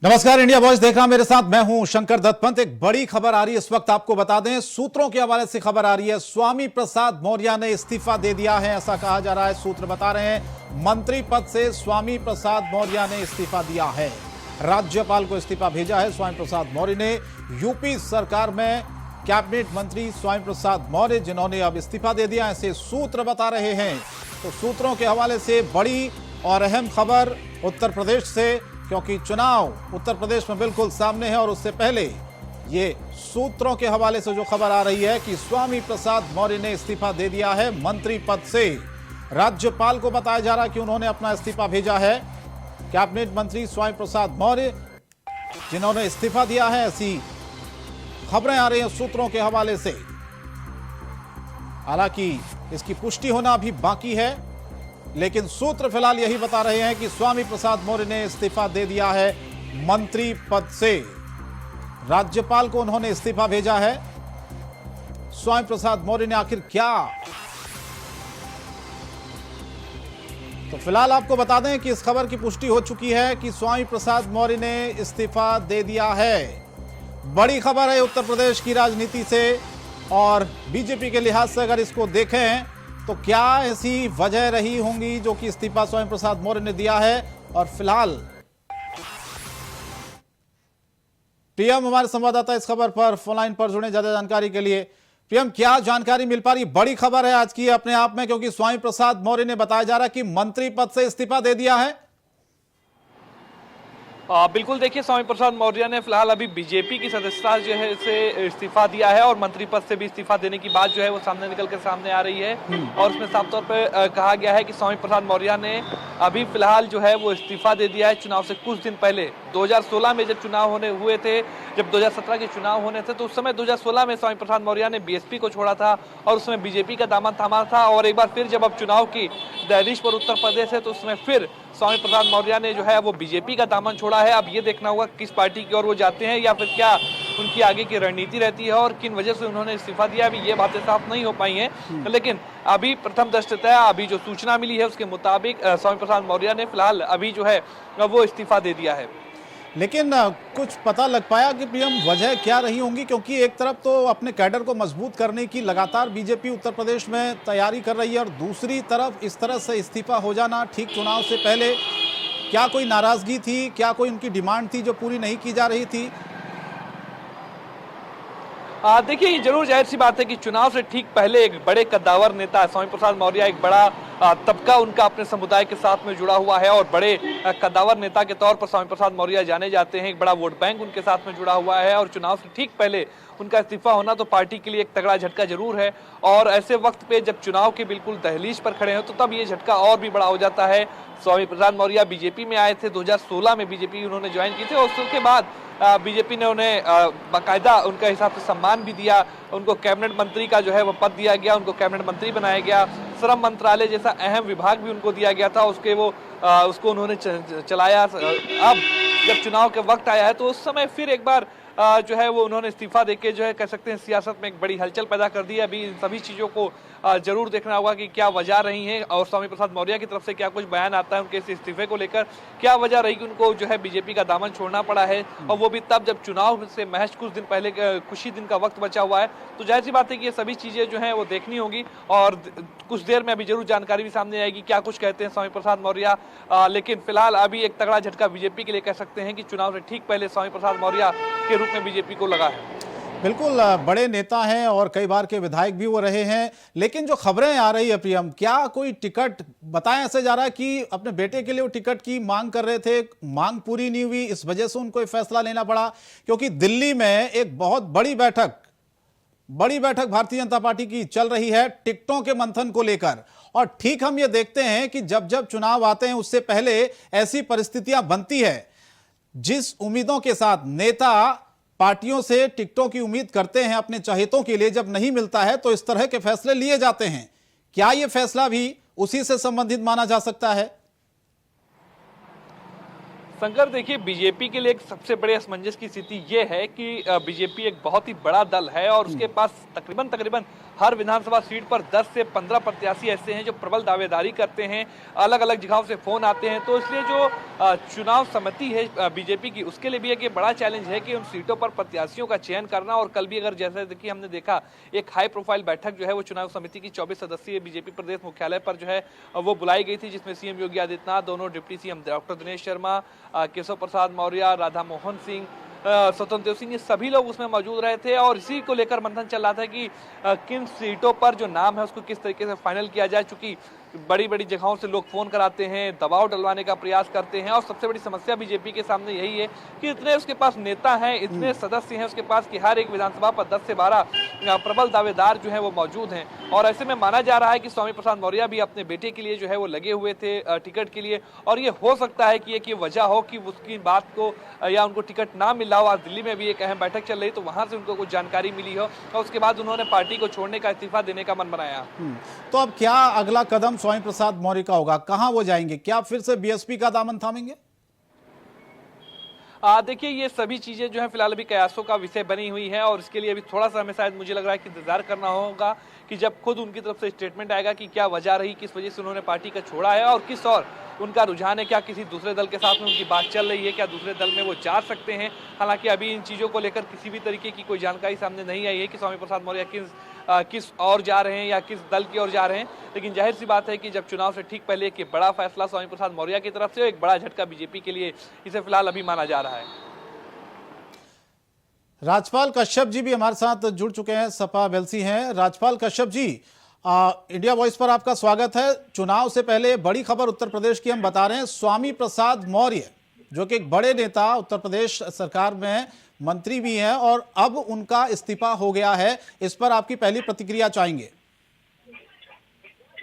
नमस्कार, India voice देख रहा मेरे साथ मैं हूं शंकर दत्त पंत। एक बड़ी खबर आ रही है इस वक्त, आपको बता दें, सूत्रों के हवाले से खबर आ रही है। स्वामी प्रसाद मौर्य ने इस्तीफा दे दिया है, ऐसा कहा जा रहा है। सूत्र बता रहे हैं मंत्री पद से स्वामी प्रसाद मौर्य ने इस्तीफा दिया है। राज्यपाल को इस्तीफा भेजा है स्वामी प्रसाद मौर्य ने। यूपी सरकार में कैबिनेट मंत्री स्वामी प्रसाद मौर्य, जिन्होंने अब इस्तीफा दे दिया, ऐसे सूत्र बता रहे हैं। तो सूत्रों के हवाले से बड़ी और अहम खबर उत्तर प्रदेश से, क्योंकि चुनाव उत्तर प्रदेश में बिल्कुल सामने है। और उससे पहले ये सूत्रों के हवाले से जो खबर आ रही है कि स्वामी प्रसाद मौर्य ने इस्तीफा दे दिया है मंत्री पद से। राज्यपाल को बताया जा रहा है कि उन्होंने अपना इस्तीफा भेजा है। कैबिनेट मंत्री स्वामी प्रसाद मौर्य, जिन्होंने इस्तीफा दिया है, ऐसी खबरें आ रही हैं सूत्रों के हवाले से। हालांकि इसकी पुष्टि होना अभी बाकी है, लेकिन सूत्र फिलहाल यही बता रहे हैं कि स्वामी प्रसाद मौर्य ने इस्तीफा दे दिया है मंत्री पद से। राज्यपाल को उन्होंने इस्तीफा भेजा है। स्वामी प्रसाद मौर्य ने आखिर क्या, तो फिलहाल आपको बता दें कि इस खबर की पुष्टि हो चुकी है कि स्वामी प्रसाद मौर्य ने इस्तीफा दे दिया है। बड़ी खबर है उत्तर प्रदेश की राजनीति से, और बीजेपी के लिहाज से अगर इसको देखें तो क्या ऐसी वजह रही होंगी जो कि इस्तीफा स्वामी प्रसाद मौर्य ने दिया है। और फिलहाल पीएम हमारे संवाददाता इस खबर पर फोन लाइन पर जुड़े ज्यादा जानकारी के लिए। पीएम, क्या जानकारी मिल पा रही? बड़ी खबर है आज की अपने आप में, क्योंकि स्वामी प्रसाद मौर्य ने बताया जा रहा है कि मंत्री पद से इस्तीफा दे दिया है। बिल्कुल, देखिए, स्वामी प्रसाद मौर्य ने फिलहाल अभी बीजेपी की सदस्यता जो है से इस्तीफा दिया है, और मंत्री पद से भी इस्तीफा देने की बात जो है वो सामने निकल के सामने आ रही है। और उसमें साफ तौर पे कहा गया है कि स्वामी प्रसाद मौर्य ने अभी फिलहाल जो है वो इस्तीफा दे दिया है चुनाव से कुछ दिन पहले। 2016 में जब चुनाव हुए थे, जब 2017 के चुनाव होने थे, तो उस समय 2016 में स्वामी प्रसाद मौर्य ने बीएसपी को छोड़ा था और उसमें बीजेपी का दामन थामा था। और एक बार फिर जब अब चुनाव की दहलीज पर उत्तर प्रदेश है, तो उसमें फिर स्वामी प्रसाद मौर्य ने जो है वो बीजेपी का दामन छोड़ा है। अब ये देखना होगा किस पार्टी की ओर वो जाते हैं, या फिर क्या उनकी आगे की रणनीति रहती है और किन वजह से उन्होंने इस्तीफा दिया, अभी ये बातें साफ नहीं हो पाई हैं। लेकिन अभी प्रथम दृष्टया अभी जो सूचना मिली है उसके मुताबिक स्वामी प्रसाद मौर्य ने फिलहाल अभी जो है वो इस्तीफा दे दिया है। लेकिन कुछ पता लग पाया कि पीएम वजह क्या रही होंगी? क्योंकि एक तरफ तो अपने कैडर को मजबूत करने की लगातार बीजेपी उत्तर प्रदेश में तैयारी कर रही है, और दूसरी तरफ इस तरह से इस्तीफा हो जाना ठीक चुनाव से पहले। क्या कोई नाराजगी थी, क्या कोई उनकी डिमांड थी जो पूरी नहीं की जा रही थी? देखिए, ये जरूर जाहिर सी बात है कि चुनाव से ठीक पहले एक बड़े कद्दावर नेता स्वामी प्रसाद मौर्य, एक बड़ा तबका उनका अपने समुदाय के साथ में जुड़ा हुआ है, और बड़े कद्दावर नेता के तौर पर स्वामी प्रसाद मौर्य जाने जाते हैं। एक बड़ा वोट बैंक उनके साथ में जुड़ा हुआ है, और चुनाव से ठीक पहले उनका इस्तीफा होना तो पार्टी के लिए एक तगड़ा झटका जरूर है। और ऐसे वक्त पे जब चुनाव के बिल्कुल दहलीज पर खड़े हैं, तो तब ये झटका और भी बड़ा हो जाता है। स्वामी प्रसाद मौर्य बीजेपी में आए थे, 2016 में बीजेपी उन्होंने ज्वाइन की थी, और उसके बाद बीजेपी ने उन्हें बाकायदा उनका हिसाब से सम्मान भी दिया। उनको कैबिनेट मंत्री का जो है वो पद दिया गया, उनको कैबिनेट मंत्री बनाया गया। श्रम मंत्रालय जैसा अहम विभाग भी उनको दिया गया था, उसको उन्होंने चलाया। अब जब चुनाव के वक्त आया है, तो उस समय फिर एक बार जो है वो उन्होंने इस्तीफा देके जो है कह सकते हैं सियासत में एक बड़ी हलचल पैदा कर दी है। अभी इन सभी चीज़ों को जरूर देखना होगा कि क्या वजह रही है, और स्वामी प्रसाद मौर्य की तरफ से क्या कुछ बयान आता है उनके इस इस्तीफे को लेकर। क्या वजह रही कि उनको जो है बीजेपी का दामन छोड़ना पड़ा है, और वो भी तब जब चुनाव से महज कुछ दिन पहले, कुछ ही दिन का वक्त बचा हुआ है। तो जाहिर सी बात है कि ये सभी चीज़ें जो हैं वो देखनी होगी, और कुछ देर में अभी जरूर जानकारी भी सामने आएगी क्या कुछ कहते हैं स्वामी प्रसाद मौर्य। लेकिन फिलहाल अभी एक तगड़ा झटका बीजेपी के लिए कह सकते हैं कि चुनाव से ठीक पहले स्वामी प्रसाद मौर्य के रूप में बीजेपी को लगा है। बिल्कुल, बड़े नेता हैं और कई बार के विधायक भी वो रहे हैं। लेकिन जो खबरें आ रही है पीएम, क्या कोई टिकट, बताया ऐसे जा रहा है कि अपने बेटे के लिए वो टिकट की मांग कर रहे थे, मांग पूरी नहीं हुई, इस वजह से उनको फैसला लेना पड़ा। क्योंकि दिल्ली में एक बहुत बड़ी बैठक भारतीय जनता पार्टी की चल रही है टिकटों के मंथन को लेकर। और ठीक हम ये देखते हैं कि जब जब चुनाव आते हैं उससे पहले ऐसी परिस्थितियां बनती है, जिस उम्मीदों के साथ नेता पार्टियों से टिकटों की उम्मीद करते हैं अपने चहेतों के लिए, जब नहीं मिलता है तो इस तरह के फैसले लिए जाते हैं। क्या यह फैसला भी उसी से संबंधित माना जा सकता है? शंकर, देखिए बीजेपी के लिए एक सबसे बड़े असमंजस की स्थिति ये है कि बीजेपी एक बहुत ही बड़ा दल है और उसके पास तकरीबन हर विधानसभा सीट पर 10 से 15 प्रत्याशी ऐसे हैं जो प्रबल दावेदारी करते हैं, अलग अलग जगहों से फोन आते हैं। तो इसलिए जो चुनाव समिति है बीजेपी की, उसके लिए भी एक ये बड़ा चैलेंज है कि उन सीटों पर प्रत्याशियों का चयन करना। और कल भी अगर जैसे देखिए हमने देखा, एक हाई प्रोफाइल बैठक जो है वो चुनाव समिति की 24 सदस्यीय बीजेपी प्रदेश मुख्यालय पर जो है वो बुलाई गई थी, जिसमें सीएम योगी आदित्यनाथ, दोनों deputy CM doctor Dinesh Sharma, Keshav Prasad Maurya, Radha Mohan Singh, Swatantra Dev Singh, ये सभी लोग उसमें मौजूद रहे थे। और इसी को लेकर मंथन चल रहा था कि किन सीटों पर जो नाम है उसको किस तरीके से फाइनल किया जाए, चूंकि बड़ी बड़ी जगहों से लोग फोन कराते हैं, दबाव डलवाने का प्रयास करते हैं। और सबसे बड़ी समस्या बीजेपी के सामने यही है कि इतने उसके पास नेता हैं, इतने सदस्य हैं उसके पास कि हर एक विधानसभा पर 10 से 12 प्रबल दावेदार जो है वो मौजूद हैं। और ऐसे में माना जा रहा है कि स्वामी प्रसाद मौर्य भी अपने बेटे के लिए जो है वो लगे हुए थे टिकट के लिए। और ये हो सकता है कि एक ये वजह हो कि उसकी बात को या उनको टिकट ना मिला हो। आज दिल्ली में भी एक अहम बैठक चल रही, तो वहां से उनको कुछ जानकारी मिली हो और उसके बाद उन्होंने पार्टी को छोड़ने का, इस्तीफा देने का मन बनाया। तो अब क्या अगला कदम स्वामी प्रसाद मौर्य का होगा? कहां वो जाएंगे? क्या फिर से बीएसपी का दामन थामेंगे? देखिए, ये सभी चीजें जो है फिलहाल अभी कयासों का विषय बनी हुई है और इसके लिए अभी थोड़ा सा हमें शायद मुझे लग रहा है कि इंतजार करना होगा कि जब खुद उनकी तरफ से स्टेटमेंट आएगा कि क्या वजह रही, किस वजह से उन्होंने पार्टी का छोड़ा है और किस और उनका रुझान है। क्या किसी दूसरे दल के साथ में उनकी बात चल रही है, क्या दूसरे दल में वो जा सकते हैं? हालांकि अभी इन चीजों को लेकर किसी भी तरीके की कोई जानकारी सामने नहीं आई है कि स्वामी प्रसाद मौर्य किस और जा रहे हैं या किस दल की ओर जा रहे हैं। लेकिन जाहिर सी बात है कि जब चुनाव से ठीक पहले एक बड़ा फैसला स्वामी प्रसाद मौर्य की तरफ से, एक बड़ा झटका बीजेपी के लिए इसे फिलहाल अभी माना जा रहा है। राजपाल कश्यप जी भी हमारे साथ जुड़ चुके हैं, सपा बेलसी हैं। राजपाल कश्यप जी, इंडिया वॉइस पर आपका स्वागत है। चुनाव से पहले बड़ी खबर उत्तर प्रदेश की हम बता रहे हैं। स्वामी प्रसाद मौर्य जो कि एक बड़े नेता, उत्तर प्रदेश सरकार में मंत्री भी हैं और अब उनका इस्तीफा हो गया है, इस पर आपकी पहली प्रतिक्रिया चाहेंगे।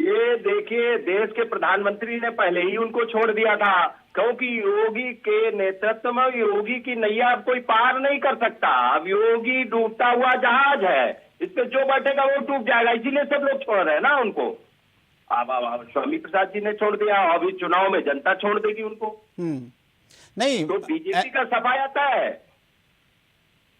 ये देखिए, देश के प्रधानमंत्री ने पहले ही उनको छोड़ दिया था, क्योंकि योगी के नेतृत्व में योगी की नैया अब कोई पार नहीं कर सकता। अब योगी डूबता हुआ जहाज है, इस पे जो बैठेगा वो डूब जाएगा, इसीलिए सब लोग छोड़ रहे हैं ना उनको। अब स्वामी प्रसाद जी ने छोड़ दिया, अभी चुनाव में जनता छोड़ देगी उनको। नहीं तो बीजेपी का सफाया आता है।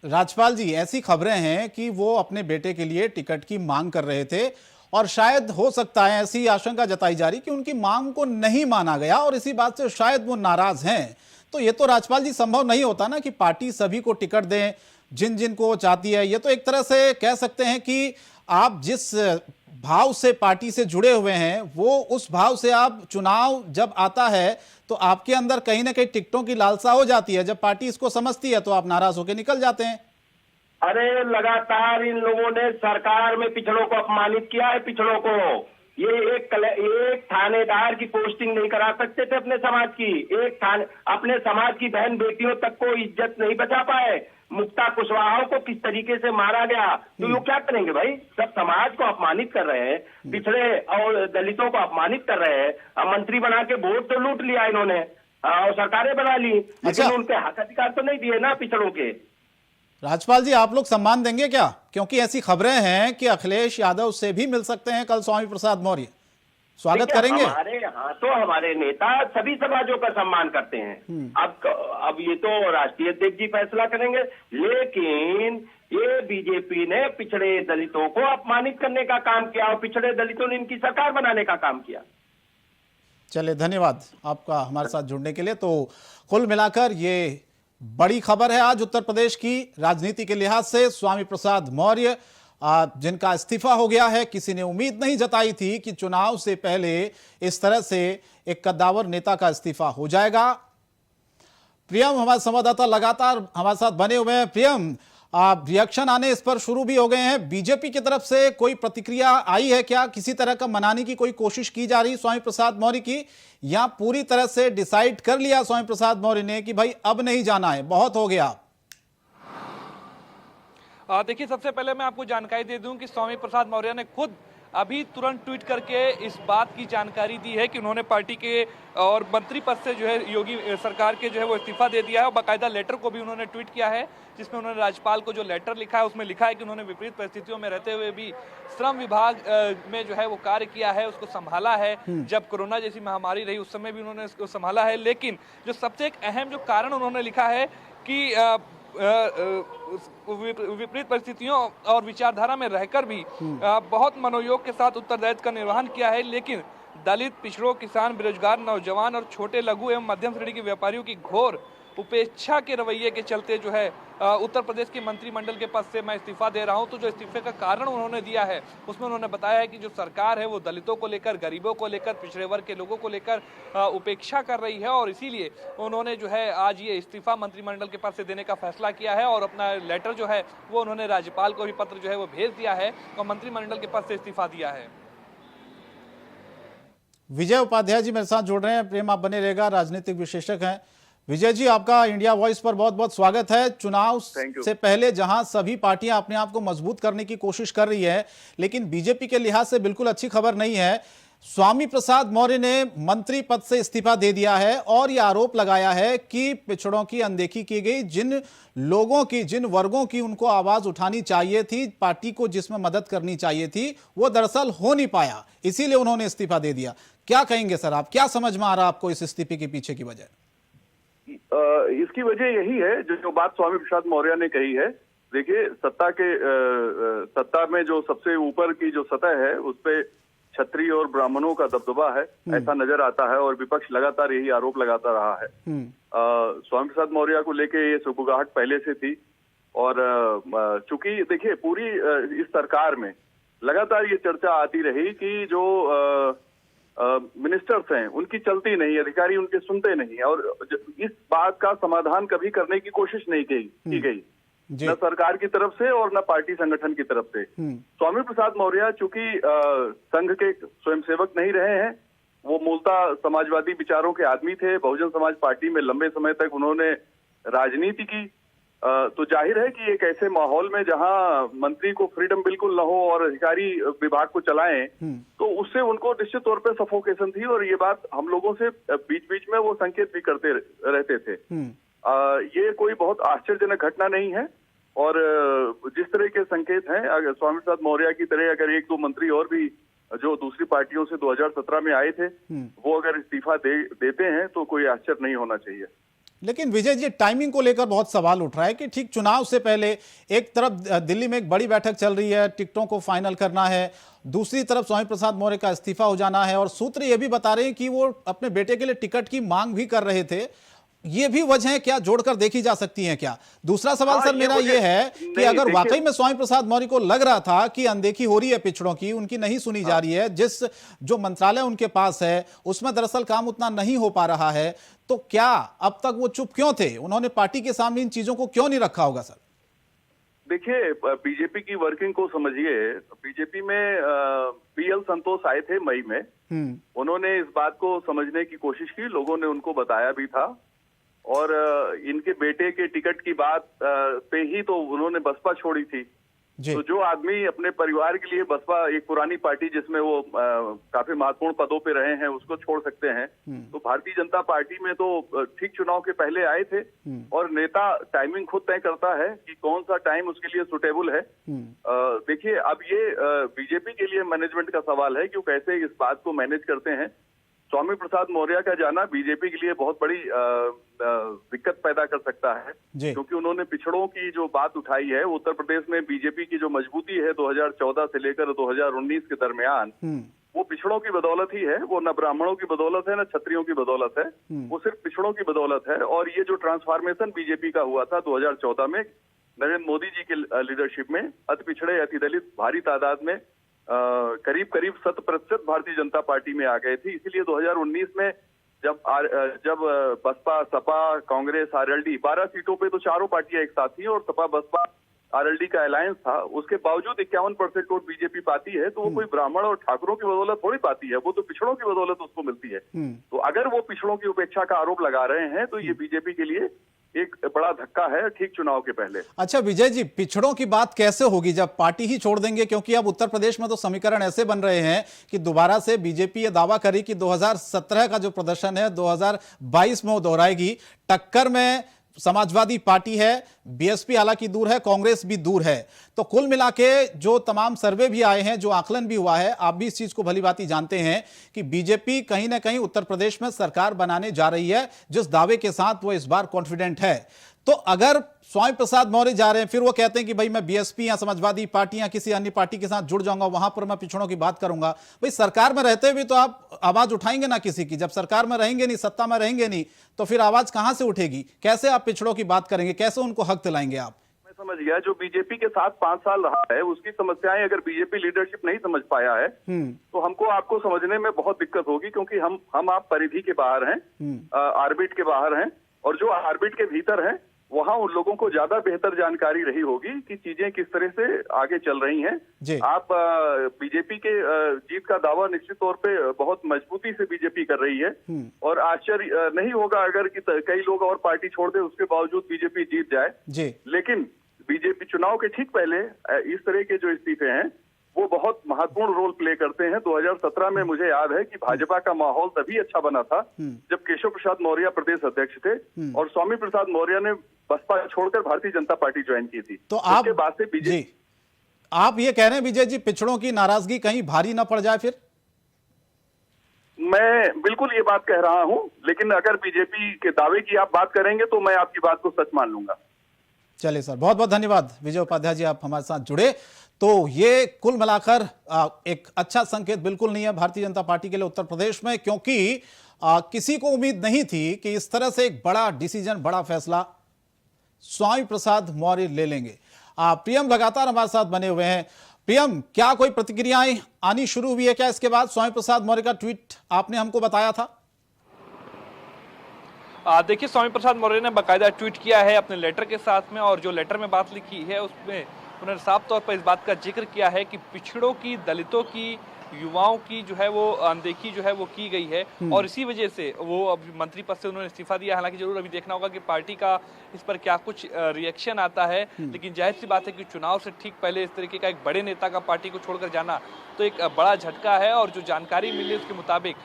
राजपाल जी, ऐसी खबरें हैं कि वो अपने बेटे के लिए टिकट की मांग कर रहे थे और शायद हो सकता है, ऐसी आशंका जताई जा रही कि उनकी मांग को नहीं माना गया और इसी बात से शायद वो नाराज हैं। तो ये तो राजपाल जी संभव नहीं होता ना कि पार्टी सभी को टिकट दें जिन जिन को चाहती है। ये तो एक तरह से कह सकते हैं कि आप जिस भाव से पार्टी से जुड़े हुए हैं, वो उस भाव से आप चुनाव जब आता है तो आपके अंदर कहीं ना कहीं टिकटों की लालसा हो जाती है। जब पार्टी इसको समझती है तो आप नाराज होकर निकल जाते हैं। अरे लगातार इन लोगों ने सरकार में पिछड़ों को अपमानित किया है। पिछड़ों को ये एक थानेदार की पोस्टिंग नहीं करा सकते थे अपने समाज की। अपने समाज की बहन बेटियों तक को इज्जत नहीं बचा पाए। मुक्ता कुशवाहा को किस तरीके से मारा गया, तो वो क्या करेंगे भाई? सब समाज को अपमानित कर रहे हैं, पिछड़े और दलितों को अपमानित कर रहे हैं। मंत्री बना के वोट तो लूट लिया इन्होंने और सरकारें बना ली, लेकिन उनके हक अधिकार तो नहीं दिए ना पिछड़ों के। राजपाल जी, आप लोग सम्मान देंगे क्या? क्योंकि ऐसी खबरें हैं कि अखिलेश यादव से भी मिल सकते हैं कल स्वामी प्रसाद मौर्य, स्वागत करेंगे? हमारे यहाँ तो हमारे नेता सभी समाजों का सम्मान करते हैं। अब ये तो राष्ट्रीय अध्यक्ष जी फैसला करेंगे, लेकिन ये बीजेपी ने पिछड़े दलितों को अपमानित करने का काम किया और पिछड़े दलितों ने इनकी सरकार बनाने का काम किया। चलिए, धन्यवाद आपका हमारे साथ जुड़ने के लिए। तो कुल मिलाकर ये बड़ी खबर है आज उत्तर प्रदेश की राजनीति के लिहाज से। स्वामी प्रसाद मौर्य जिनका इस्तीफा हो गया है, किसी ने उम्मीद नहीं जताई थी कि चुनाव से पहले इस तरह से एक कद्दावर नेता का इस्तीफा हो जाएगा। प्रियम हमारे संवाददाता लगातार हमारे साथ बने हुए हैं। प्रियम, रिएक्शन आने इस पर शुरू भी हो गए हैं। बीजेपी की तरफ से कोई प्रतिक्रिया आई है क्या? किसी तरह का मनाने की कोई कोशिश की जा रही स्वामी प्रसाद मौर्य की, या पूरी तरह से डिसाइड कर लिया स्वामी प्रसाद मौर्य ने कि भाई अब नहीं जाना है, बहुत हो गया? देखिए, सबसे पहले मैं आपको जानकारी दे दूं कि स्वामी प्रसाद मौर्य ने खुद अभी तुरंत ट्वीट करके इस बात की जानकारी दी है कि उन्होंने पार्टी के और मंत्री पद से जो है योगी सरकार के जो है वो इस्तीफा दे दिया है। और बाकायदा लेटर को भी उन्होंने ट्वीट किया है, जिसमें उन्होंने राज्यपाल को जो लेटर लिखा है उसमें लिखा है कि उन्होंने विपरीत परिस्थितियों में रहते हुए भी श्रम विभाग में जो है वो कार्य किया है, उसको संभाला है। जब कोरोना जैसी महामारी रही उस समय भी उन्होंने इसको संभाला है। लेकिन जो सबसे एक अहम जो कारण उन्होंने लिखा है कि विपरीत परिस्थितियों और विचारधारा में रहकर भी बहुत मनोयोग के साथ उत्तरदायित्व का निर्वहन किया है। लेकिन दलित, पिछड़ों, किसान, बेरोजगार, नौजवान और छोटे, लघु एवं मध्यम श्रेणी के व्यापारियों की घोर उपेक्षा के रवैये के चलते जो है उत्तर प्रदेश के मंत्रिमंडल के पद से मैं इस्तीफा दे रहा हूं। तो जो इस्तीफे का कारण उन्होंने दिया है उसमें उन्होंने बताया है कि जो सरकार है वो दलितों को लेकर, गरीबों को लेकर, पिछड़े वर्ग के लोगों को लेकर उपेक्षा कर रही है। और इसीलिए उन्होंने जो है आज ये इस्तीफा मंत्रिमंडल के पद से देने का फैसला किया है और अपना लेटर जो है वो उन्होंने राज्यपाल को भी पत्र जो है वो भेज दिया है और मंत्रिमंडल के पद से इस्तीफा दिया है। विजय उपाध्याय जी मेरे साथ जुड़ रहे हैं। प्रेम आप बने रहेगा, राजनीतिक विशेषज्ञ हैं। विजय जी, आपका इंडिया वॉइस पर बहुत बहुत स्वागत है। चुनाव से पहले जहां सभी पार्टियां अपने आप को मजबूत करने की कोशिश कर रही है, लेकिन बीजेपी के लिहाज से बिल्कुल अच्छी खबर नहीं है। स्वामी प्रसाद मौर्य ने मंत्री पद से इस्तीफा दे दिया है और यह आरोप लगाया है कि पिछड़ों की अनदेखी की गई। जिन लोगों की, जिन वर्गों की उनको आवाज उठानी चाहिए थी, पार्टी को जिसमें मदद करनी चाहिए थी, वो दरअसल हो नहीं पाया, इसीलिए उन्होंने इस्तीफा दे दिया। क्या कहेंगे सर आप, क्या समझ में आ रहा आपको इस इस्तीफे के पीछे की वजह? इसकी वजह यही है जो बात स्वामी प्रसाद मौर्य ने कही है। देखिए, सत्ता में जो सबसे ऊपर की जो सतह है उस पे क्षत्रिय और ब्राह्मणों का दबदबा है, ऐसा नजर आता है। और विपक्ष लगातार यही आरोप लगाता रहा है। स्वामी प्रसाद मौर्य को लेके ये सुगबुगाहट पहले से थी। और चूंकि देखिए पूरी इस सरकार में लगातार ये चर्चा आती रही कि जो मिनिस्टर्स हैं उनकी चलती नहीं, अधिकारी उनके सुनते नहीं, और इस बात का समाधान कभी करने की कोशिश नहीं की गई, न सरकार की तरफ से और न पार्टी संगठन की तरफ से। स्वामी प्रसाद मौर्य चूंकि संघ के स्वयंसेवक नहीं रहे हैं, वो मूलतः समाजवादी विचारों के आदमी थे। बहुजन समाज पार्टी में लंबे समय तक उन्होंने राजनीति की। तो जाहिर है कि एक ऐसे माहौल में जहां मंत्री को फ्रीडम बिल्कुल न हो और अधिकारी विभाग को चलाएं, तो उससे उनको निश्चित तौर पे सफोकेशन थी। और ये बात हम लोगों से बीच बीच में वो संकेत भी करते रहते थे। ये कोई बहुत आश्चर्यजनक घटना नहीं है। और जिस तरह के संकेत हैं, अगर स्वामी प्रसाद मौर्य की तरह अगर एक दो मंत्री और भी जो दूसरी पार्टियों से 2017 में आए थे, वो अगर इस्तीफा देते हैं तो कोई आश्चर्य नहीं होना चाहिए। लेकिन विजय जी, टाइमिंग को लेकर बहुत सवाल उठ रहा है कि ठीक चुनाव से पहले एक तरफ दिल्ली में एक बड़ी बैठक चल रही है, टिकटों को फाइनल करना है, दूसरी तरफ स्वामी प्रसाद मौर्य का इस्तीफा हो जाना है, और सूत्र ये भी बता रहे हैं कि वो अपने बेटे के लिए टिकट की मांग भी कर रहे थे। ये भी वजह क्या जोड़कर देखी जा सकती हैं क्या? दूसरा सवाल सर मेरा ये है कि अगर वाकई में स्वामी प्रसाद मौर्य को लग रहा था कि अनदेखी हो रही है पिछड़ों की, उनकी नहीं सुनी जा रही है, जो मंत्रालय उनके पास है उसमें दरअसल काम उतना नहीं हो पा रहा है, तो क्या अब तक वो चुप क्यों थे? उन्होंने पार्टी के सामने इन चीजों को क्यों नहीं रखा होगा सर? देखिए, बीजेपी की वर्किंग को समझिए। बीजेपी में पीएल संतोष आए थे मई में। उन्होंने इस बात को समझने की कोशिश की, लोगों ने उनको बताया भी था। और इनके बेटे के टिकट की बात पे ही तो उन्होंने बसपा छोड़ी थी। तो जो आदमी अपने परिवार के लिए बसपा, एक पुरानी पार्टी जिसमें वो काफी महत्वपूर्ण पदों पे रहे हैं, उसको छोड़ सकते हैं। तो भारतीय जनता पार्टी में तो ठीक चुनाव के पहले आए थे। और नेता टाइमिंग खुद तय करता है कि कौन सा टाइम उसके लिए सुटेबल है। देखिए, अब ये बीजेपी के लिए मैनेजमेंट का सवाल है कि वो कैसे इस बात को मैनेज करते हैं। स्वामी प्रसाद मौर्य का जाना बीजेपी के लिए बहुत बड़ी दिक्कत पैदा कर सकता है, क्योंकि उन्होंने पिछड़ों की जो बात उठाई है, उत्तर प्रदेश में बीजेपी की जो मजबूती है 2014 से लेकर 2019 के दरमियान, वो पिछड़ों की बदौलत ही है। वो न ब्राह्मणों की बदौलत है, न क्षत्रियों की बदौलत है, वो सिर्फ पिछड़ों की बदौलत है। और ये जो ट्रांसफॉर्मेशन बीजेपी का हुआ था 2014 में नरेंद्र मोदी जी के लीडरशिप में, अति पिछड़े, अति दलित भारी तादाद में करीब 100% भारतीय जनता पार्टी में आ गए थे। इसीलिए 2019 में जब बसपा, सपा, कांग्रेस, आरएलडी 12 सीटों पे तो चारों पार्टियां एक साथ थी और सपा, बसपा, आरएलडी का अलायंस था, उसके बावजूद 51% वोट बीजेपी पाती है। तो वो कोई ब्राह्मण और ठाकुरों की बदौलत थोड़ी पाती है, वो तो पिछड़ों की बदौलत उसको मिलती है। तो अगर वो पिछड़ों की उपेक्षा का आरोप लगा रहे हैं तो ये बीजेपी के लिए एक बड़ा बड़ा धक्का है ठीक चुनाव के पहले। अच्छा विजय जी, पिछड़ों की बात कैसे होगी जब पार्टी ही छोड़ देंगे? क्योंकि अब उत्तर प्रदेश में तो समीकरण ऐसे बन रहे हैं कि दोबारा से बीजेपी ये दावा करी कि 2017 का जो प्रदर्शन है 2022 में वो दोहराएगी। टक्कर में समाजवादी पार्टी है, बीएसपी हालांकि दूर है, कांग्रेस भी दूर है। तो कुल मिला के जो तमाम सर्वे भी आए हैं, जो आकलन भी हुआ है, आप भी इस चीज को भलीभांति जानते हैं कि बीजेपी कहीं ना कहीं उत्तर प्रदेश में सरकार बनाने जा रही है, जिस दावे के साथ वो इस बार कॉन्फिडेंट है। तो अगर स्वामी प्रसाद मौर्य जा रहे हैं, फिर वो कहते हैं कि भाई मैं बीएसपी या समाजवादी पार्टी या किसी अन्य पार्टी के साथ जुड़ जाऊंगा, वहां पर मैं पिछड़ों की बात करूंगा। भाई सरकार में रहते हुए तो आप आवाज उठाएंगे ना किसी की। जब सरकार में रहेंगे नहीं, सत्ता में रहेंगे नहीं, तो फिर आवाज कहां से उठेगी? कैसे आप पिछड़ों की बात करेंगे? कैसे उनको हक दिलाएंगे आप? मैं समझ गया, जो बीजेपी के साथ 5 साल रहा है उसकी समस्याएं अगर बीजेपी लीडरशिप नहीं समझ पाया है तो हमको आपको समझने में बहुत दिक्कत होगी, क्योंकि हम आप परिधि के बाहर हैं, ऑर्बिट के बाहर हैं, और जो ऑर्बिट के भीतर हैं वहां उन लोगों को ज्यादा बेहतर जानकारी रही होगी कि चीजें किस तरह से आगे चल रही हैं। आप बीजेपी के जीत का दावा निश्चित तौर पे बहुत मजबूती से बीजेपी कर रही है, और आश्चर्य नहीं होगा अगर कि कई लोग और पार्टी छोड़ दे उसके बावजूद बीजेपी जीत जाए। लेकिन बीजेपी चुनाव के ठीक पहले इस तरह के जो इस्तीफे हैं वो बहुत महत्वपूर्ण रोल प्ले करते हैं। 2017 में मुझे याद है कि भाजपा का माहौल तभी अच्छा बना था जब केशव प्रसाद मौर्य प्रदेश अध्यक्ष थे और स्वामी प्रसाद मौर्य ने बसपा छोड़कर भारतीय जनता पार्टी ज्वाइन की थी। तो आप बाद से बीजेपी, आप ये कह रहे हैं विजय जी, पिछड़ों की नाराजगी कहीं भारी ना पड़ जाए? फिर मैं बिल्कुल ये बात कह रहा हूं, लेकिन अगर बीजेपी के दावे की आप बात करेंगे तो मैं आपकी बात को सच मान लूंगा। चलिए सर, बहुत बहुत धन्यवाद विजय उपाध्याय जी, आप हमारे साथ जुड़े। तो ये कुल मिलाकर एक अच्छा संकेत बिल्कुल नहीं है भारतीय जनता पार्टी के लिए उत्तर प्रदेश में, क्योंकि किसी को उम्मीद नहीं थी कि इस तरह से एक बड़ा डिसीजन, बड़ा फैसला स्वामी प्रसाद मौर्य ले लेंगे। प्रियम लगातार हमारे साथ बने हुए हैं। प्रियम, क्या कोई प्रतिक्रियाएं आनी शुरू हुई है क्या इसके बाद? स्वामी प्रसाद मौर्य का ट्वीट आपने हमको बताया था। देखिए, स्वामी प्रसाद मौर्य ने बाकायदा ट्वीट किया है अपने लेटर के साथ में, और जो लेटर में बात लिखी है उसमें उन्होंने साफ तौर पर इस बात का जिक्र किया है कि पिछड़ों की, दलितों की, युवाओं की जो है वो अनदेखी जो है वो की गई है, और इसी वजह से वो अब मंत्री पद से उन्होंने इस्तीफा दिया। हालांकि जरूर अभी देखना होगा कि पार्टी का इस पर क्या कुछ रिएक्शन आता है, लेकिन जाहिर सी बात है कि चुनाव से ठीक पहले इस तरीके का एक बड़े नेता का पार्टी को छोड़कर जाना तो एक बड़ा झटका है। और जो जानकारी मिली उसके मुताबिक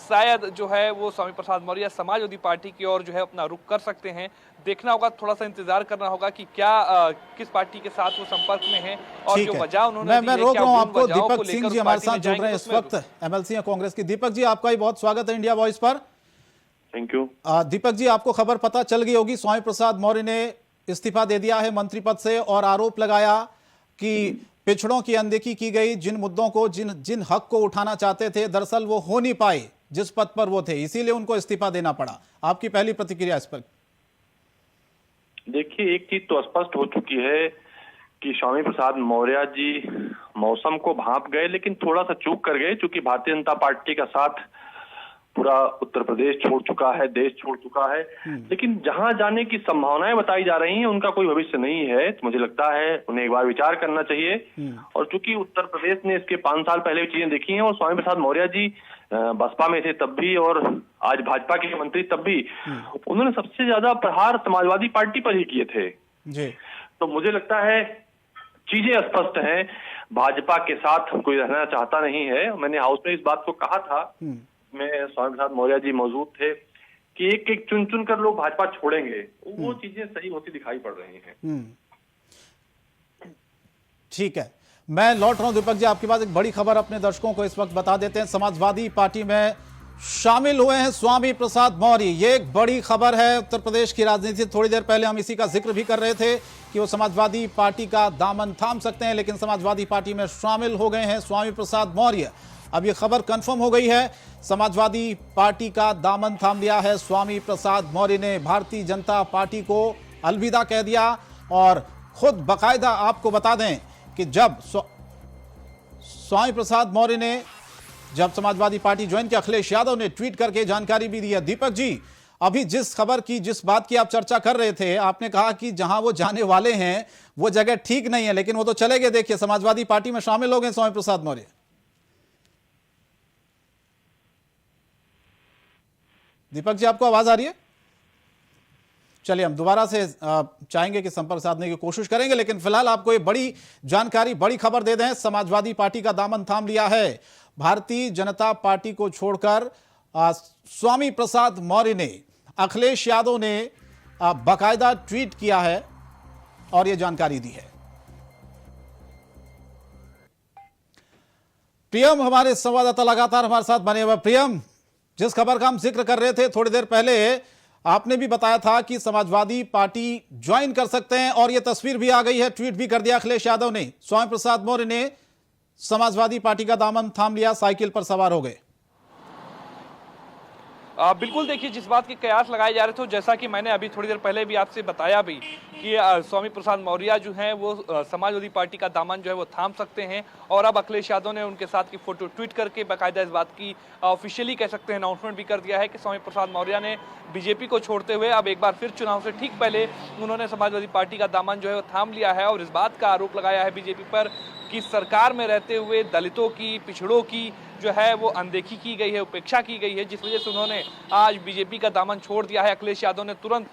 शायद जो है वो स्वामी प्रसाद मौर्य समाजवादी पार्टी की ओर जो है अपना रुख कर सकते हैं। देखना होगा, थोड़ा सा इंतजार करना होगा कि क्या किस पार्टी के साथ वो संपर्क में हैं, और जो वजह उन्होंने मैं रोक रहा हूं आपको। दीपक सिंह जी हमारे साथ जुड़ रहे हैं इस वक्त, एमएलसी है कांग्रेस की। दीपक जी, आपका ही बहुत स्वागत है इंडिया वॉइस पर। Thank you. दीपक जी, आपको खबर पता चल गई होगी, स्वामी प्रसाद मौर्य ने इस्तीफा दे दिया है मंत्री पद से, और आरोप लगाया कि पिछड़ों की अनदेखी की गई। जिन मुद्दों को, जिन हक को उठाना चाहते थे, दरअसल वो हो नहीं पाए जिस पद पर वो थे, इसीलिए उनको इस्तीफा देना पड़ा। आपकी पहली प्रतिक्रिया इस पर? देखिए, एक चीज तो स्पष्ट हो चुकी है कि स्वामी प्रसाद मौर्य जी मौसम को भांप गए, लेकिन थोड़ा सा चूक कर गए, क्योंकि भारतीय जनता पार्टी का साथ पूरा उत्तर प्रदेश छोड़ चुका है, देश छोड़ चुका है। लेकिन जहां जाने की संभावनाएं बताई जा रही हैं उनका कोई भविष्य नहीं है। तो मुझे लगता है उन्हें एक बार विचार करना चाहिए। और चूंकि उत्तर प्रदेश ने इसके 5 साल पहले चीजें देखी हैं, और स्वामी प्रसाद मौर्य जी बसपा में थे तब भी, और आज भाजपा के मंत्री तब भी, उन्होंने सबसे ज्यादा प्रहार समाजवादी पार्टी पर ही किए थे जी। तो मुझे लगता है चीजें स्पष्ट हैं, भाजपा के साथ कोई रहना चाहता नहीं है। मैंने हाउस में इस बात को कहा था, में स्वामी प्रसाद मौर्य जी मौजूद थे, कि एक एक चुन चुन कर लोग भाजपा छोड़ेंगे। वो चीजें सही होती दिखाई पड़ रही हैं। ठीक है, मैं लौट रहा हूं दीपक जी आपके पास। एक बड़ी खबर अपने दर्शकों को इस वक्त बता देते हैं। समाजवादी पार्टी में शामिल हुए हैं स्वामी प्रसाद मौर्य। ये एक बड़ी खबर है उत्तर प्रदेश की राजनीति। थोड़ी देर पहले हम इसी का जिक्र भी कर रहे थे कि वो समाजवादी पार्टी का दामन थाम सकते हैं, लेकिन समाजवादी पार्टी में शामिल हो गए हैं स्वामी प्रसाद मौर्य। अब ये खबर कंफर्म हो गई है, समाजवादी पार्टी का दामन थाम लिया है स्वामी प्रसाद मौर्य ने। भारतीय जनता पार्टी को अलविदा कह दिया, और खुद बाकायदा आपको बता दें कि जब स्वामी प्रसाद मौर्य ने जब समाजवादी पार्टी ज्वाइन की, अखिलेश यादव ने ट्वीट करके जानकारी भी दी है। दीपक जी, अभी जिस खबर की, जिस बात की आप चर्चा कर रहे थे, आपने कहा कि जहां वो जाने वाले हैं वो जगह ठीक नहीं है, लेकिन वो तो चले गए। देखिए, समाजवादी पार्टी में शामिल हो गए स्वामी प्रसाद मौर्य। दीपक जी, आपको आवाज आ रही है? चलिए हम दोबारा से चाहेंगे कि संपर्क साधने की कोशिश करेंगे, लेकिन फिलहाल आपको ये बड़ी जानकारी, बड़ी खबर दे दें। समाजवादी पार्टी का दामन थाम लिया है भारतीय जनता पार्टी को छोड़कर स्वामी प्रसाद मौर्य ने। अखिलेश यादव ने बाकायदा ट्वीट किया है और यह जानकारी दी है। प्रियम हमारे संवाददाता लगातार हमारे साथ बने हुए। प्रियम, जिस खबर का हम जिक्र कर रहे थे थोड़ी देर पहले, आपने भी बताया था कि समाजवादी पार्टी ज्वाइन कर सकते हैं और यह तस्वीर भी आ गई है, ट्वीट भी कर दिया अखिलेश यादव ने। स्वामी प्रसाद मौर्य ने समाजवादी पार्टी का दामन थाम लिया, साइकिल पर सवार हो गए। बिल्कुल, देखिए जिस बात के कयास लगाए जा रहे थे, जैसा कि मैंने अभी थोड़ी देर पहले भी आपसे बताया भी कि स्वामी प्रसाद मौर्य जो हैं वो समाजवादी पार्टी का दामन जो है वो थाम सकते हैं। और अब अखिलेश यादव ने उनके साथ की फोटो ट्वीट करके बाकायदा इस बात की ऑफिशियली कह सकते हैं अनाउंसमेंट भी कर दिया है कि स्वामी प्रसाद मौर्य ने बीजेपी को छोड़ते हुए अब एक बार फिर चुनाव से ठीक पहले उन्होंने समाजवादी पार्टी का दामन जो है वो थाम लिया है। और इस बात का आरोप लगाया है बीजेपी पर कि सरकार में रहते हुए दलितों की, पिछड़ों की जो है वो अनदेखी की गई है, उपेक्षा की गई है, जिस वजह से उन्होंने आज बीजेपी का दामन छोड़ दिया है। अखिलेश यादव ने तुरंत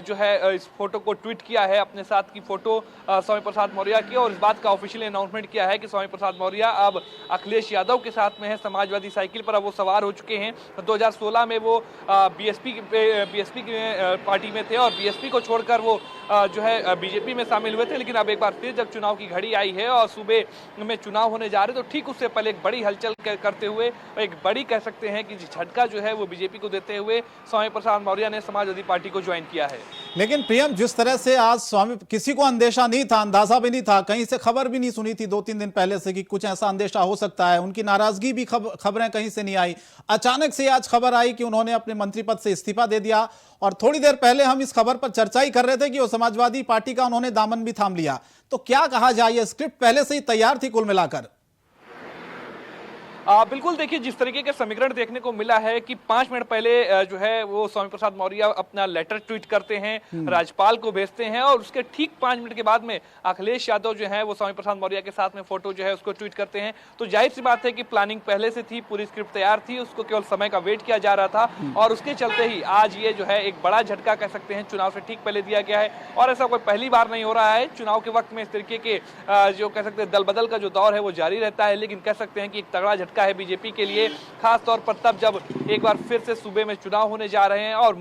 जो है इस फोटो को ट्वीट किया है, अपने साथ की फोटो स्वामी प्रसाद मौर्य की, और इस बात का ऑफिशियली अनाउंसमेंट किया है कि स्वामी प्रसाद मौर्य अब अखिलेश यादव के साथ में है। समाजवादी साइकिल पर अब वो सवार हो चुके हैं। 2016 में वो बीएसपी की पार्टी में थे और बीएसपी को छोड़कर वो जो है बीजेपी में शामिल हुए थे। लेकिन अब एक बार फिर जब चुनाव की घड़ी आई है और सूबे में चुनाव होने जा रहे, तो ठीक उससे पहले एक बड़ी हलचल करते हुए, एक बड़ी कह सकते हैं कि झटका जो है वो बीजेपी को देते हुए स्वामी प्रसाद मौर्य ने समाजवादी पार्टी को ज्वाइन किया है। लेकिन प्रियम, जिस तरह से आज स्वामी, किसी को अंदेशा नहीं था, अंदाजा भी नहीं था, कहीं से खबर भी नहीं सुनी थी 2-3 दिन पहले से कि कुछ ऐसा अंदेशा हो सकता है, उनकी नाराजगी भी खबरें कहीं से नहीं आई। अचानक से आज खबर आई कि उन्होंने अपने मंत्री पद से इस्तीफा दे दिया। और थोड़ी देर पहले हम इस खबर पर चर्चा ही कर रहे थे कि वो समाजवादी पार्टी का उन्होंने दामन भी थाम लिया। तो क्या कहा जाए, ये स्क्रिप्ट पहले से ही तैयार थी कुल मिलाकर? बिल्कुल, देखिए जिस तरीके के समीकरण देखने को मिला है कि 5 मिनट पहले जो है वो स्वामी प्रसाद मौर्य अपना लेटर ट्वीट करते हैं, राज्यपाल को भेजते हैं, और उसके ठीक 5 मिनट के बाद में अखिलेश यादव जो है वो स्वामी प्रसाद मौर्य के साथ में फोटो जो है उसको ट्वीट करते हैं। तो जाहिर सी बात है कि प्लानिंग पहले से थी, पूरी स्क्रिप्ट तैयार थी, उसको केवल समय का वेट किया जा रहा था। और उसके चलते ही आज ये जो है एक बड़ा झटका कह सकते हैं चुनाव से ठीक पहले दिया गया है। और ऐसा कोई पहली बार नहीं हो रहा है चुनाव के वक्त में इस तरीके के जो कह सकते हैं दल बदल का जो दौर है वो जारी रहता है। लेकिन कह सकते हैं कि एक तगड़ा झटका है बीजेपी के लिए, खास तौर पर तब जब एक बार फिर से सूबे में चुनाव होने जा रहे हैं। और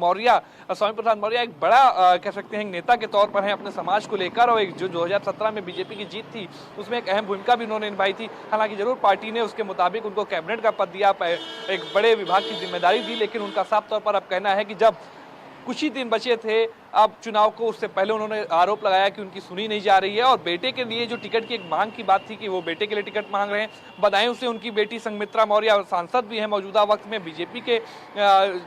स्वामी प्रसाद मौर्य एक बड़ा कह सकते हैं नेता के तौर पर हैं अपने समाज को लेकर, और एक जो 2017 में बीजेपी की जीत थी उसमें एक अहम भूमिका भी उन्होंने निभाई थी। हालांकि जरूर पार्टी ने उसके मुताबिक उनको कैबिनेट का पद दिया, एक बड़े विभाग की जिम्मेदारी दी, लेकिन उनका साफ तौर पर अब कहना है कि जब कुछ ही दिन बचे थे अब चुनाव को, उससे पहले उन्होंने आरोप लगाया कि उनकी सुनी नहीं जा रही है। और बेटे के लिए जो टिकट की एक मांग की बात थी कि वो बेटे के लिए टिकट मांग रहे हैं, बदायूं से उनकी बेटी संघमित्रा मौर्य सांसद भी है मौजूदा वक्त में, बीजेपी के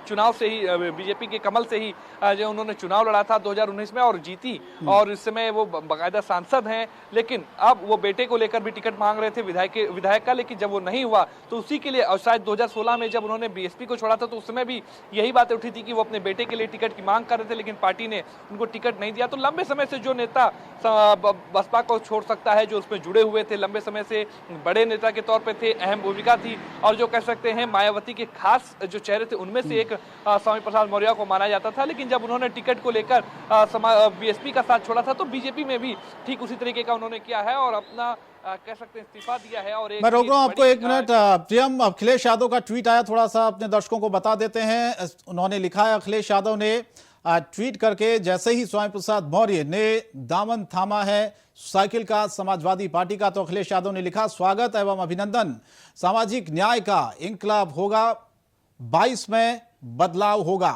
चुनाव से ही, बीजेपी के कमल से ही जो उन्होंने चुनाव लड़ा था 2019 में और जीती, और इस समय वो बाकायदा सांसद हैं। लेकिन अब वो बेटे को लेकर भी टिकट मांग रहे थे विधायक का, लेकिन जब वो नहीं हुआ तो उसी के लिए, और शायद 2016 में जब उन्होंने बीएसपी को छोड़ा था तो उस समय भी यही बातें उठी थी कि वो अपने बेटे के लिए टिकट की मांग कर रहे थे, लेकिन पार्टी ने उनको टिकट नहीं दिया। तो लंबे समय से जो नेता बसपा को छोड़ सकता है, जो उसमें जुड़े हुए थे, लंबे समय से बड़े नेता के तौर पे थे, अहम भूमिका थी, और जो कह सकते हैं मायावती के खास जो चेहरे थे उनमें से एक स्वामी प्रसाद मौर्य को माना जाता था। लेकिन जब उन्होंने टिकट को लेकर बीएसपी का साथ छोड़ा था तो बीजेपी में भी ठीक उसी तरीके का उन्होंने किया है और अपना कह सकते हैं इस्तीफा दिया है। और मैं रोक रहा हूं आपको 1 मिनट। प्रियम, अखिलेश यादव का ट्वीट आया, थोड़ा सा अपने दर्शकों को बता देते हैं। उन्होंने लिखा है, अखिलेश यादव ने ट्वीट करके, जैसे ही स्वामी प्रसाद मौर्य ने दामन थामा है साइकिल का समाजवादी पार्टी का, तो अखिलेश यादव ने लिखा, स्वागत एवं अभिनंदन, सामाजिक न्याय का इंकलाब होगा, 22 में बदलाव होगा।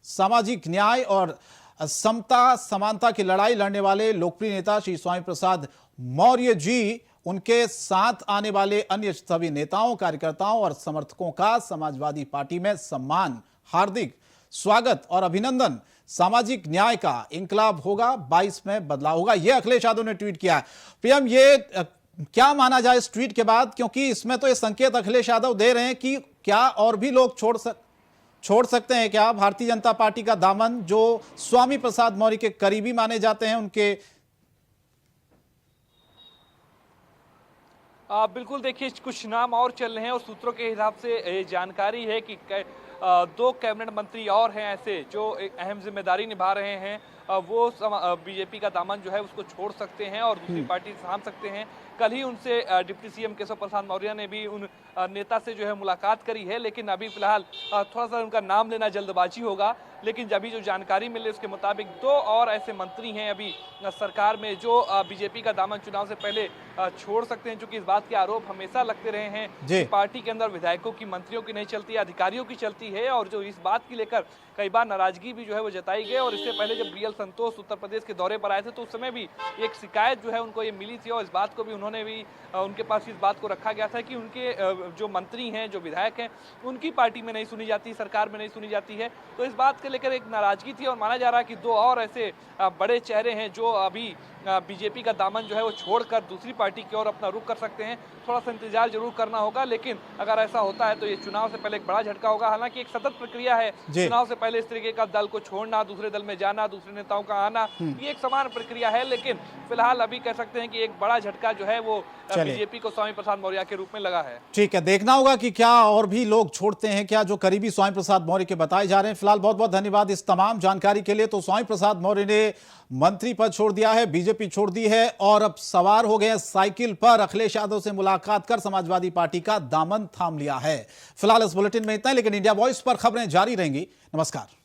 सामाजिक न्याय और समता समानता की लड़ाई लड़ने वाले लोकप्रिय नेता श्री स्वामी प्रसाद मौर्य जी, उनके साथ आने वाले अन्य सभी नेताओं, कार्यकर्ताओं और समर्थकों का समाजवादी पार्टी में सम्मान, हार्दिक स्वागत और अभिनंदन। सामाजिक न्याय का इंकलाब होगा, 22 में बदलाव होगा। यह अखिलेश यादव ने ट्वीट किया। प्रियम, ये क्या माना जाए इस ट्वीट के बाद, क्योंकि इसमें तो ये संकेत अखिलेश यादव दे रहे हैं कि क्या और भी लोग छोड़ सकते हैं क्या भारतीय जनता पार्टी का दामन, जो स्वामी प्रसाद मौर्य के करीबी माने जाते हैं उनके? बिल्कुल, देखिए कुछ नाम और चल रहे हैं और सूत्रों के हिसाब से ये जानकारी है कि 2 कैबिनेट मंत्री और हैं ऐसे जो एक अहम जिम्मेदारी निभा रहे हैं, वो बीजेपी का दामन जो है उसको छोड़ सकते हैं और दूसरी पार्टी थाम सकते हैं। कल ही उनसे डिप्टी सीएम केशव प्रसाद मौर्य ने भी उन नेता से जो है मुलाकात करी है, लेकिन अभी फिलहाल थोड़ा सा उनका नाम लेना जल्दबाजी होगा। लेकिन अभी जो जानकारी मिली उसके मुताबिक 2 और ऐसे मंत्री हैं अभी सरकार में जो बीजेपी का दामन चुनाव से पहले छोड़ सकते हैं, क्योंकि इस बात के आरोप हमेशा लगते रहे हैं कि पार्टी के अंदर विधायकों की, मंत्रियों की नहीं चलती, अधिकारियों की चलती है। और जो इस बात की लेकर कई बार नाराजगी भी जो है वो जताई गई। और इससे पहले जब बीएल संतोष उत्तर प्रदेश के दौरे पर आए थे तो उस समय भी एक शिकायत जो है उनको ये मिली थी और इस बात को भी उन्होंने भी उनके पास इस बात को रखा गया था कि उनके जो मंत्री हैं, जो विधायक हैं, उनकी पार्टी में नहीं सुनी जाती, सरकार में नहीं सुनी जाती है। तो इस बात को लेकर एक नाराजगी थी और माना जा रहा है कि 2 और ऐसे बड़े चेहरे हैं जो अभी बीजेपी का दामन जो है वो छोड़कर दूसरी पार्टी की ओर अपना रुख कर सकते हैं। थोड़ा सा इंतजार जरूर करना होगा, लेकिन अगर ऐसा होता है तो ये चुनाव से पहले एक बड़ा झटका होगा। हालांकि एक सतत प्रक्रिया है, चुनाव से पहले इस तरीके का दल को छोड़ना, दूसरे दल में जाना, दूसरे नेताओं का आना, ये एक समान प्रक्रिया है। लेकिन फिलहाल अभी कह सकते हैं कि एक बड़ा झटका जो है वो बीजेपी को स्वामी प्रसाद मौर्य के रूप में लगा है। ठीक है, देखना होगा कि क्या और भी लोग छोड़ते हैं क्या, जो करीबी स्वामी प्रसाद मौर्य के बताए जा रहे हैं। फिलहाल बहुत बहुत धन्यवाद इस तमाम जानकारी के लिए। तो स्वामी प्रसाद मौर्य ने मंत्री पद छोड़ दिया है, बीजेपी छोड़ दी है और अब सवार हो गए साइकिल पर, अखिलेश यादव से मुलाकात कर समाजवादी पार्टी का दामन थाम लिया है। फिलहाल इस बुलेटिन में इतना ही, लेकिन इंडिया वॉइस पर खबरें जारी रहेंगी। नमस्कार।